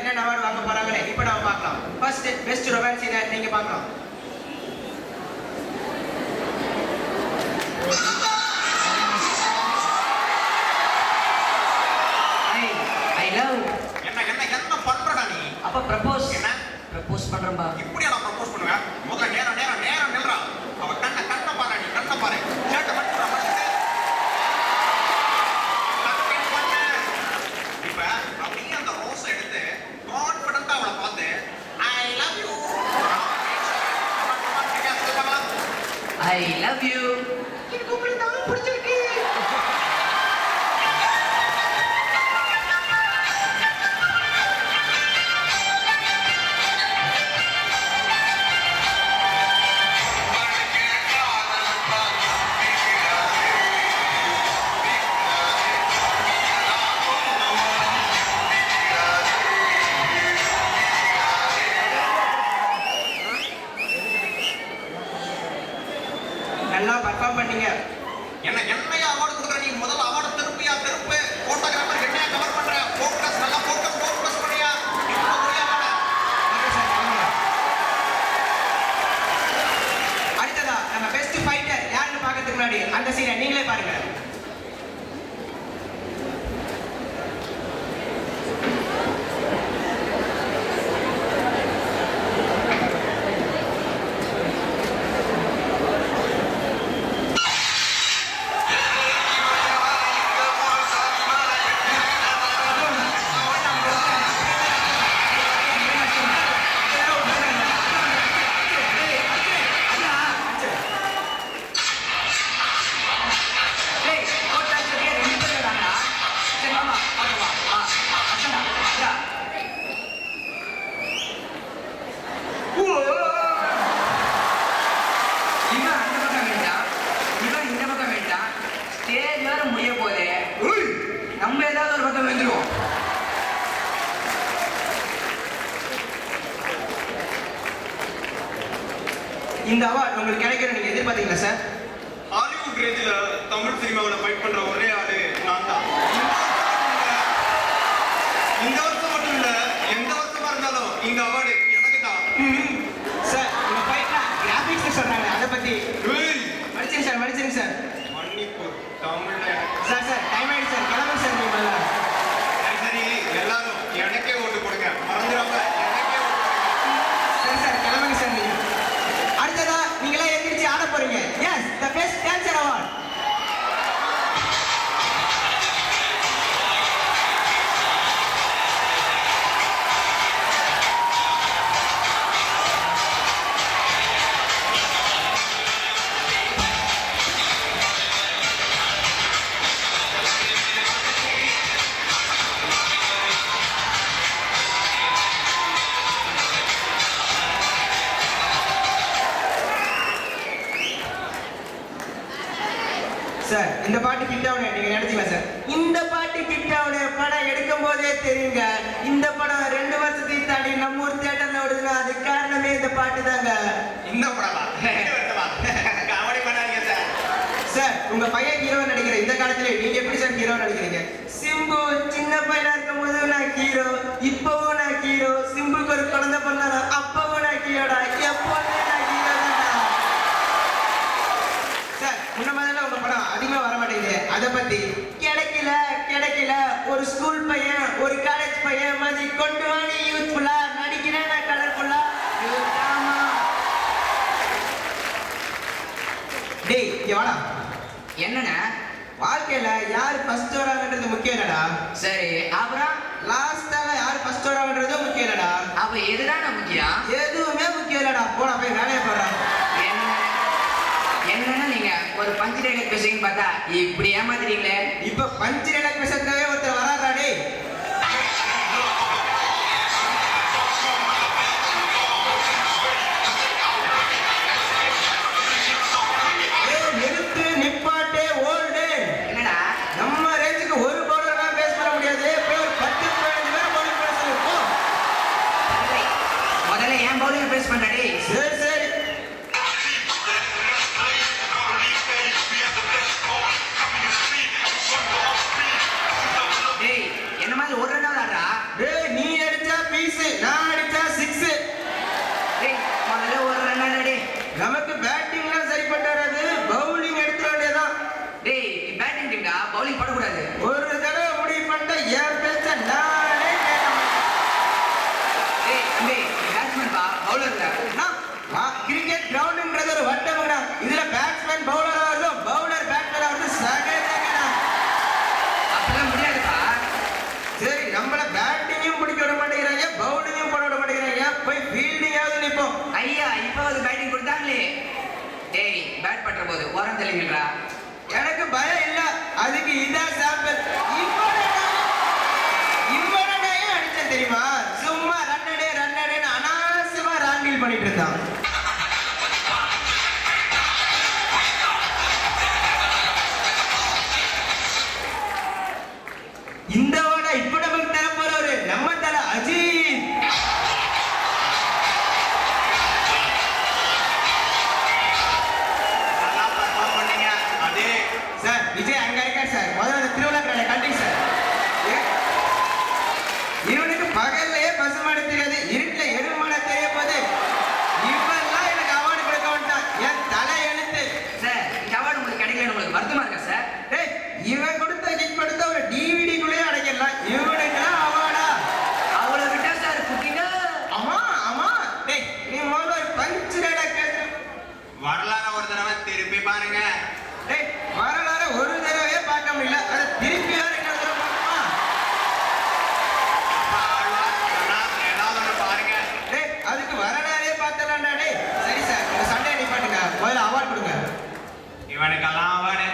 என்ன அவார்டு வாங்க போறாங்கன்னு இப்போ நாம பார்க்கலாம். ஃபர்ஸ்ட் பெஸ்ட் ரொமான்ஸ் சீனை நீங்க பார்க்கலாம். ஐ லவ் என்ன என்ன என்ன பண்றடா நீ? அப்ப ப்ரப்போஸ் என்ன ப்ரப்போஸ் பண்றேன்பா. இப்படியா நான் ப்ரப்போஸ் பண்ணுவேன்? முதல்ல நேரம் நேரம் நேரம் நில்றா. அவ கண்ண கண்ண பாரு, நீ கண்ண பாரு. சேட்ட மட்டும் பண்ணு. இப்ப அப்படியே அந்த ரோஸ் எடுத்து கான்ஃபிடென்ட்டா அவளை பார்த்து I love you. I love you. எனக்கு உங்களை தான் பிடிச்சிருக்கு. நல்லா பர்ஃபார்ம் பண்ணீங்க. என்ன என்னையா அவார்டு கொடுக்குற நீ? முதல்ல அவார்டு திருப்பியா திருப்பு. போட்டோகிராஃபர் என்னையா கவர் பண்ற? ஃபோக்கஸ் நல்லா ஃபோக்கஸ் பண்ணியா. இப்போ போய் அவார்டு. ஓகே சார், வாங்க. அடுத்ததா நம்ம பெஸ்ட் ஃபைட்டர் யாருன்னு பார்க்கறதுக்கு முன்னாடி அந்த சீனை நீங்களே பாருங்க. நம்ம ஏதாவது ஒரு பக்கம் வந்துருவோம். இந்த அவார்டு உங்களுக்கு கிடைக்கணும் நீங்க எதிர்பார்த்தீங்களா சார்? ஹாலிவுட் ரேஞ்சில தமிழ் சினிமாவில் ஃபைட் பண்ற ஒரே ஆளு நான் தான். இந்த வருஷம் மட்டும் இல்ல, எந்த வருஷமா இருந்தாலும் இந்த அவார்டு எனக்கு தான். சார் உங்க ஃபைட்ல கிராபிக்ஸ் சொன்னாங்க, அதை பத்தி மன்னிச்சிருங்க சார், மன்னிச்சிருங்க சார். மன்னிப்பு தமிழ்ல எனக்கு. சார் சார் டைம் ஆயிடுச்சு சார், கிளம்புங்க சார். நீங்க முதல்ல சரி எல்லாரும் எனக்கே ஓட்டு கொடுங்க, மறந்துடாம எனக்கே ஓட்டு கொடுங்க. சரி சார் கிளம்புங்க சார். நீங்க அடுத்ததா நீங்களே எந்திரிச்சு ஆட போறீங்க. Yes, the best dancer award. Sir இந்த பாட்டு ஹிட் ஆகணும் நீங்க நினைச்சீங்களா சார்? இந்த பாட்டு ஹிட் ஆகணும் படம் எடுக்கும் போதே தெரியுங்க. இந்த படம் 2 வருஷத்தை தாண்டி நம்ம ஊர் தியேட்டர்ல ஓடுதுன்னா அது காரணமே இந்த பாட்டு தாங்க. இந்த படமா? காமெடி பண்ணாதீங்க சார். சார் உங்க பையன் ஹீரோ நடிக்கிற இந்த காலத்துல நீங்க எப்படி சார் ஹீரோ நடிக்கிறீங்க? சிம்பு சின்ன பையனா இருக்கும் போது நான் ஹீரோ, இப்பவும் நான் ஹீரோ. சிம்புக்கு ஒரு குழந்தை பண்ணாலும் அப்பவும் நான் ஹீரோடா, எப்பவுமே நான் ஹீரோ தான்டா. சார் முன்ன மாதிரிலாம் உங்க படம் அதிகமா வர மாட்டேங்குது, அதை பத்தி கிடைக்கல ஒரு ஸ்கூல் பையன் ஒரு காலேஜ் பையன் மாதிரி கொண்டு வாடி யூத்ஃபுல்லா நடிக்கிறேன் நான் கலர்ஃபுல்லா. டேய் இங்க வாடா. என்னண்ணா? வாழ்க்கையில யார் ஃபர்ஸ்ட் வராங்கன்றது முக்கியம் இல்லடா. சரி, அப்புறம் லாஸ்டால யார் ஃபர்ஸ்ட் வராங்கன்றது முக்கியம் இல்லடா. அப்ப எதுதானே முக்கியம்? எதுவுமே முக்கியம் இல்லடா. போடா போய் வேலையை போடுறா. என்னன்னா நீங்க ஒரு பஞ்சு டைலாக் பேசுறீங்கன்னு பார்த்தா இப்படி ஏமாத்துறீங்களே. இப்ப பஞ்சு டைலாக் பேசுறதுக்காகவே ஒருத்தர் வராடா. டேய் நிறுத்து, நிப்பாட்டே, ஓல்டு. என்னடா நம்ம ரேஞ்சுக்கு ஒரு பவுலர் தான் பேச பண்ண முடியாது. போய் ஒரு 10-15 பேர் பவுலிங் பண்ண சொல்லு போ. முதல்ல ஏன் பவுலிங் பேஸ் பண்றடி? சரி சரி. டேய் என்ன மாதிரி ஒரு ரன் ஆடுறா? டேய் நீ அடிச்சா பி பவுலர்ல கிரிக்கெட் கிரவுண்ட்ன்றது ஒரு வட்டம்னா இதுல பேட்ஸ்மேன் பவுலர் ஆகுதும் பவுலர் பேட்ஸ்மேன் ஆகுது சகஜங்கண்ணா. அப்பெல்லாம் முடியாதுப்பா. சரி நம்மள பேட்டிங்கும் பிடிக்க விட மாட்டேங்கிறாங்க பவுலிங்கும் போட விட மாட்டேங்கிறாங்க போய் ஃபீல்டிங் ஆகுது நிப்போம். ஐயா இப்போது பேட்டிங் கொடுத்தாங்களே. டேய் பேட் பண்ற போது ஓரம் தெளிங்கடா. எனக்கு பயம் இல்ல அதுக்கு இதான் சாம்பிள். இவ்வளவு அடிச்சேன் தெரியுமா சும்மா ரன்னடே ரன்னடேன்னு அனாவசியமா ராங்கில் பண்ணிட்டு இருந்தான். இந்த ஓட இப்ப நமக்கு தர போறவரு நம்ம தல அஜித். நல்லா பெர்ஃபார்ம் பண்ணீங்க. அதே சார் விஜய் அங்க இருக்கார் சார் முதல்ல திருவிழா கடை கண்டிங் சார். இவனுக்கு பகல்லையே பசுமாடு தெரியாது இருட்டுல எருமாட தெரிய போது இவெல்லாம் எனக்கு அவார்டு கொடுக்க வந்துட்டான் என் தலை எழுத்து. சார் இந்த அவார்டு உங்களுக்கு கிடைக்கல உங்களுக்கு வருத்தமா இருக்கா சார்? டேய் இவன் கொடுத்த கிக் கொடுத்த ஒரு டிவிடிக்குள்ளேயே அடைக்கலாம் இவனுக்குலாம் அவார்டா? அவ்வளவு விட்டா சார் குக்கிங்க. ஆமா ஆமா டேய் நீ முதல்ல ஒரு பஞ்சு வரலாறு ஒரு தடவை திருப்பி பாருங்க. டேய் வரலாறு ஒரு தடவையே பார்க்க முடியல அதை திருப்பி வேற இன்னொரு தடவை பார்க்கணுமா? ஆழ்வார் கண்ணா ஏதாவது ஒன்று பாருங்க. டேய் அதுக்கு வரலாறே பார்த்தலாம்டா. டேய் சரி சார் உங்க சண்டே நிப்பாட்டுங்க முதல்ல அவார்டு கொடுங்க. இவனுக்கெல்லாம் அவார்டு.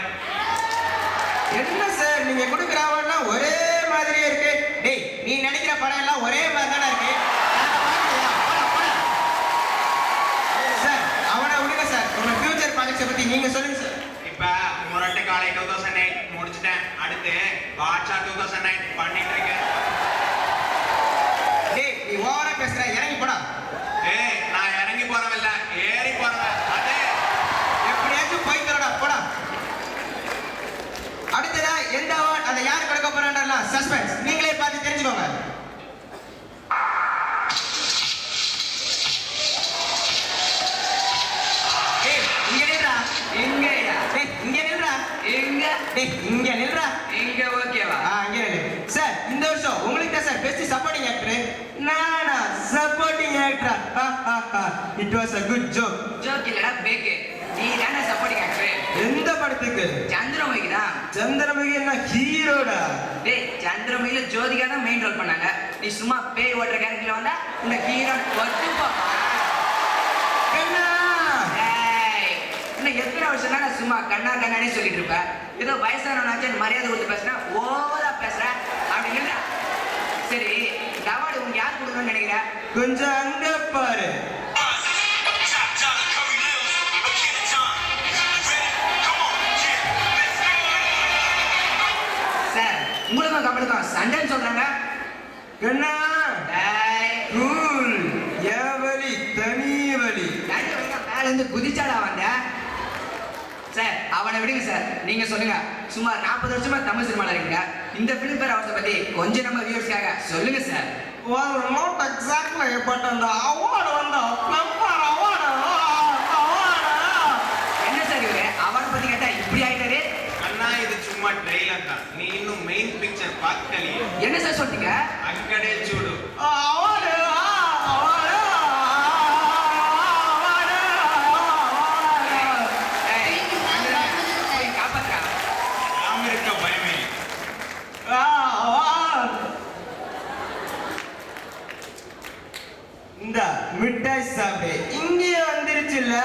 என்ன சார் நீங்க கொடுக்குற அவார்ட்லாம் ஒரே மாதிரியே இருக்கு. டேய் நீ நடிக்கிற படம் எல்லாம் ஒரே மாதிரி தானே இருக்கு. சார் அவனை விடுங்க சார் உங்க ஃபியூச்சர் ப்ராஜெக்ட்ஸை பத்தி நீங்க சொல்லுங்க சார். இப்ப முரட்டு காலை 2008 முடிச்சிட்டேன். அடுத்து பாட்ஷா 2009 பண்ணிட்டு இருக்கேன். டேய் நீ ஓவரா பேசுற இறங்கி போடா. ஏய் நான் இறங்கி போறவில்ல ஏறி போறவன். அதே எப்படியாச்சும் போய் தரடா போடா. அடுத்ததா எந்த அவார்ட் அதை யார் கொடுக்க போறான்றலாம் சஸ்பென்ஸ் நீங்களே பார்த்து தெரிஞ்சுக்கோங்க. டேய் இங்க நில்றா. எங்கயா? டேய் இங்க நில்றா. எங்க? டேய் இங்க நில்றா. எங்க ஓகேவா? இங்க நில்லு. சார் இந்த வருஷம் உங்களுக்கு தான் சார் பெஸ்ட் சப்போர்ட்டிங் ஆக்டர். நானா supporting actor. It was a good joke. Joke இல்லடா பேக்கு. நீ தானே சப்போர்ட்டிங் ஆக்டர். எந்த படத்துக்கு? சந்திரமுகி தான். சந்திரமுகி என்ன ஹீரோடா? டேய் சந்திரமுகில ஜோதிகா தான் மெயின் ரோல் பண்ணாங்க. நீ சும்மா பேய் ஓட்டுற கேரக்டர்ல வந்தா இந்த ஹீரோ ஒத்து போமா? கண்ணா டேய் இன்னும் எத்தனை வருஷம் தான் நான் சும்மா கண்ணா கண்ணானே சொல்லிட்டு இருப்பேன். ஏதோ வயசானவனாச்சும் மரியாதை கொடுத்து பேசுனா ஓவரா பேசுற அப்படி இல்ல. சரி இந்த அவார்டு உனக்கு யார் கொடுக்கணும்னு நினைக்கிற? கொஞ்சம் அங்க பாரு. சார் உங்களுக்கும் கப்பலுக்கும் சண்டைன்னு சொல்றாங்க. கண்ணா டேய் கூல் ஏவலி தனி வலி. மேல இருந்து குதிச்சாடா வந்த. சார் அவனை விடுங்க சார். நீங்க சொல்லுங்க. சுமார் 40 வருஷமா தமிழ் சினிமால இருக்கீங்க. இந்த ஃபிலிம் பேர் அவர்ஸை பத்தி கொஞ்சம் நம்ம வியூவர்ஸ்க்காக சொல்லுங்க sir. Well, not exactly, but அந்த award வந்து plumber award. என்ன சார் இவரு அவரை பத்தி கேட்டா இப்படி ஆயிட்டாரு? அண்ணா இது சும்மா ட்ரெய்லர் தான். நீ இன்னும் மெயின் பிக்சர் பார்க்கலையே. என்ன சார் சொல்றீங்க? அங்கடே చూడు. Award. ஏய், போய் காப்பாத்துறா. அமெரிக்க பயமே. இந்த மிட்டாய் சாப்பிடு இங்கே வந்துருச்சுல்ல.